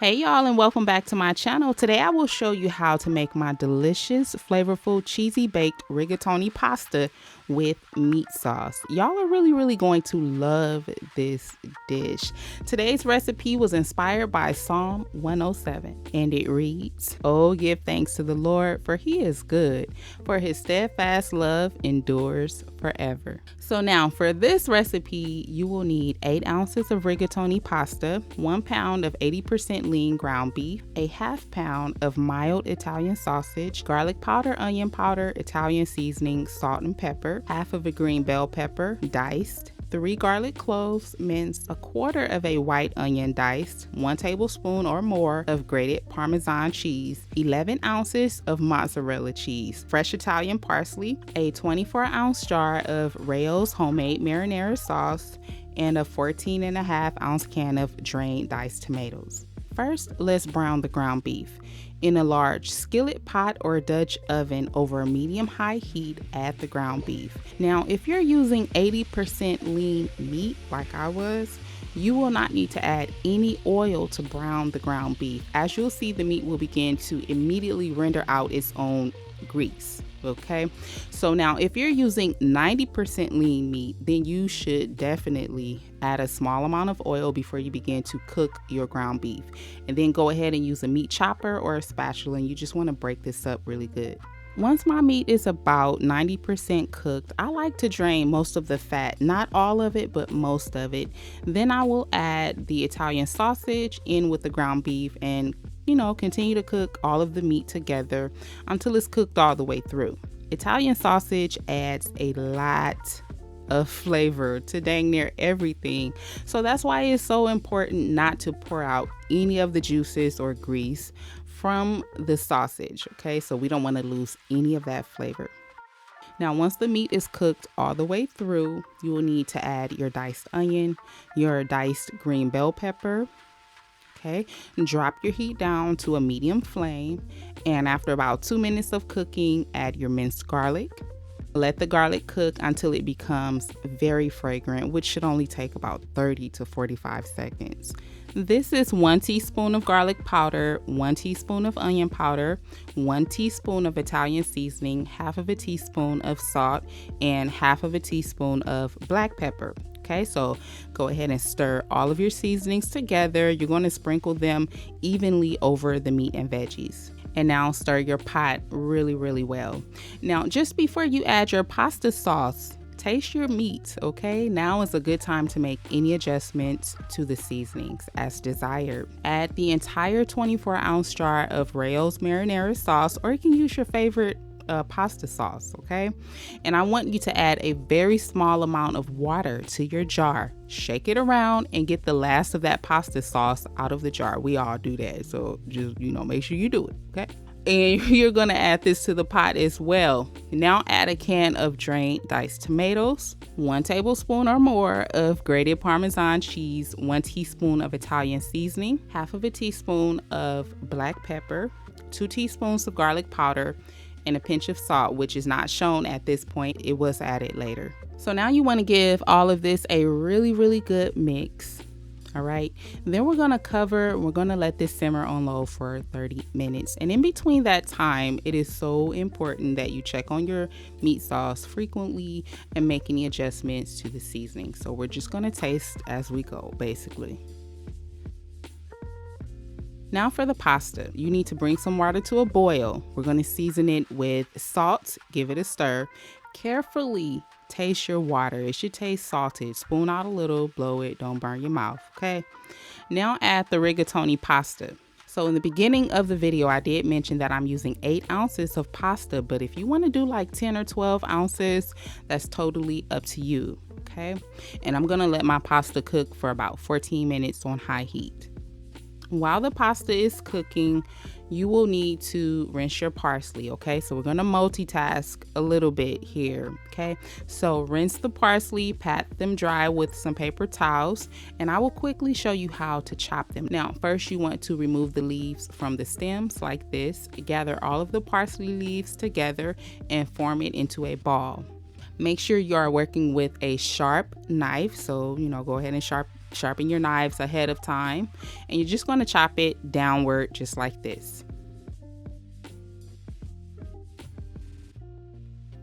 Hey y'all, and welcome back to my channel. Today I will show you how to make my delicious, flavorful, cheesy baked rigatoni pasta with meat sauce. Y'all are really going to love this dish. Today's recipe was inspired by Psalm 107 and it reads, "Oh, give thanks to the Lord, for he is good, for his steadfast love endures forever." So now for this recipe, you will need 8 ounces of rigatoni pasta, 1 pound of 80% lean ground beef, a half pound of mild Italian sausage, garlic powder, onion powder, Italian seasoning, salt and pepper, half of a green bell pepper diced, 3 garlic cloves minced, a quarter of a white onion diced, 1 tablespoon or more of grated Parmesan cheese, 11 ounces of mozzarella cheese, fresh Italian parsley, a 24-ounce jar of Rao's homemade marinara sauce, and a 14.5-ounce can of drained diced tomatoes. First, let's brown the ground beef. In a large skillet pot or Dutch oven over a medium-high heat, add the ground beef. Now, if you're using 80% lean meat like I was, you will not need to add any oil to brown the ground beef. As you'll see, the meat will begin to immediately render out its own grease. Okay, so now if you're using 90% lean meat, then you should definitely add a small amount of oil before you begin to cook your ground beef, and then go ahead and use a meat chopper or a spatula, and you just want to break this up really good. Once my meat is about 90% cooked, I like to drain most of the fat, not all of it, but most of it. Then I will add the Italian sausage in with the ground beef and continue to cook all of the meat together until it's cooked all the way through. Italian sausage adds a lot of flavor to dang near everything. So that's why it's so important not to pour out any of the juices or grease from the sausage, okay? So we don't want to lose any of that flavor. Now, once the meat is cooked all the way through, you will need to add your diced onion, your diced green bell pepper. Okay, drop your heat down to a medium flame, and after about 2 minutes of cooking, add your minced garlic. Let the garlic cook until it becomes very fragrant, which should only take about 30 to 45 seconds. This is 1 teaspoon of garlic powder, 1 teaspoon of onion powder, 1 teaspoon of Italian seasoning, half of a teaspoon of salt, and half of a teaspoon of black pepper. Okay, so go ahead and stir all of your seasonings together. You're going to sprinkle them evenly over the meat and veggies. And now stir your pot really well. Now, just before you add your pasta sauce, taste your meat, okay? Now is a good time to make any adjustments to the seasonings as desired. Add the entire 24-ounce jar of Rao's marinara sauce, or you can use your favorite pasta sauce, okay? And I want you to add a very small amount of water to your jar. Shake it around and get the last of that pasta sauce out of the jar. We all do that, so just make sure you do it, okay? And you're gonna add this to the pot as well. Now add a can of drained diced tomatoes, 1 tablespoon or more of grated Parmesan cheese, 1 teaspoon of Italian seasoning, half of a teaspoon of black pepper, 2 teaspoons of garlic powder, and a pinch of salt, which is not shown at this point. It was added later. So now you want to give all of this a really good mix. All right, then we're going to let this simmer on low for 30 minutes. And in between that time, it is so important that you check on your meat sauce frequently and make any adjustments to the seasoning. So we're just going to taste as we go, basically. Now for the pasta, you need to bring some water to a boil. We're going to season it with salt, give it a stir. Carefully taste your water. It should taste salted. Spoon out a little, blow it, don't burn your mouth, okay? Now add the rigatoni pasta. So in the beginning of the video, I did mention that I'm using 8 ounces of pasta, but if you want to do like 10 or 12 ounces, that's totally up to you, okay? And I'm going to let my pasta cook for about 14 minutes on high heat. While the pasta is cooking, you will need to rinse your parsley, okay? So we're going to multitask a little bit here, okay? So rinse the parsley, pat them dry with some paper towels, and I will quickly show you how to chop them. Now, first you want to remove the leaves from the stems like this. Gather all of the parsley leaves together and form it into a ball. Make sure you are working with a sharp knife, so go ahead and Sharpen your knives ahead of time, and you're just going to chop it downward just like this.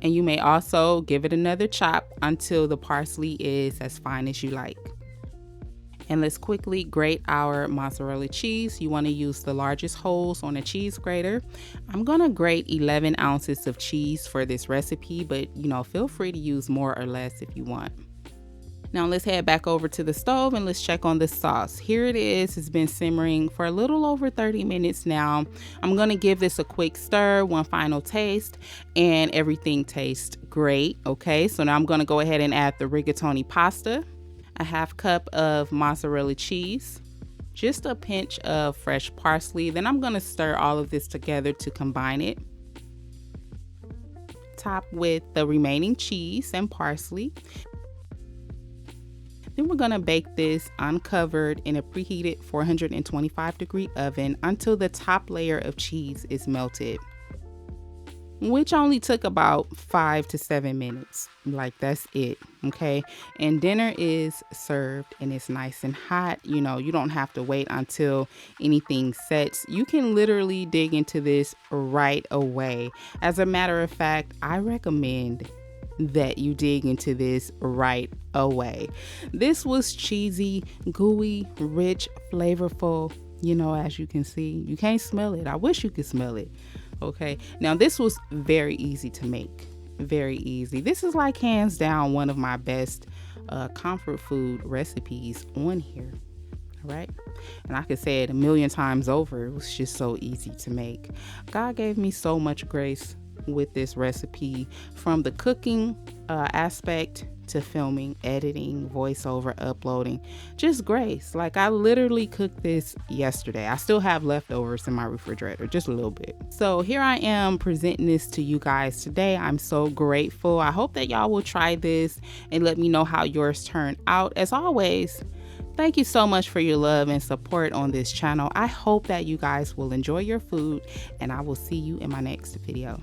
And you may also give it another chop until the parsley is as fine as you like. And let's quickly grate our mozzarella cheese. You want to use the largest holes on a cheese grater. I'm going to grate 11 ounces of cheese for this recipe, but feel free to use more or less if you want. Now let's head back over to the stove and let's check on the sauce. Here it is. It's been simmering for a little over 30 minutes now. I'm going to give this a quick stir, one final taste, and everything tastes great. Okay, so now I'm going to go ahead and add the rigatoni pasta, a half cup of mozzarella cheese, just a pinch of fresh parsley. Then I'm going to stir all of this together to combine it. Top with the remaining cheese and parsley. Then we're going to bake this uncovered in a preheated 425-degree oven until the top layer of cheese is melted, which only took about 5 to 7 minutes. Like, that's it. Okay, and dinner is served and it's nice and hot. You don't have to wait until anything sets. You can literally dig into this right away. As a matter of fact, I recommend that you dig into this right away. This was cheesy, gooey, rich, flavorful. As you can see, you can't smell it. I wish you could smell it. Okay, now this was very easy to make. Very easy. This is like hands down one of my best comfort food recipes on here. All right, and I could say it a million times over. It was just so easy to make. God gave me so much grace with this recipe, from the cooking aspect to filming, editing, voiceover, uploading. Just grace. Like, I literally cooked this yesterday. I still have leftovers in my refrigerator, just a little bit. So here I am presenting this to you guys today. I'm so grateful. I hope that y'all will try this and let me know how yours turn out. As always, thank you so much for your love and support on this channel. I hope that you guys will enjoy your food, and I will see you in my next video.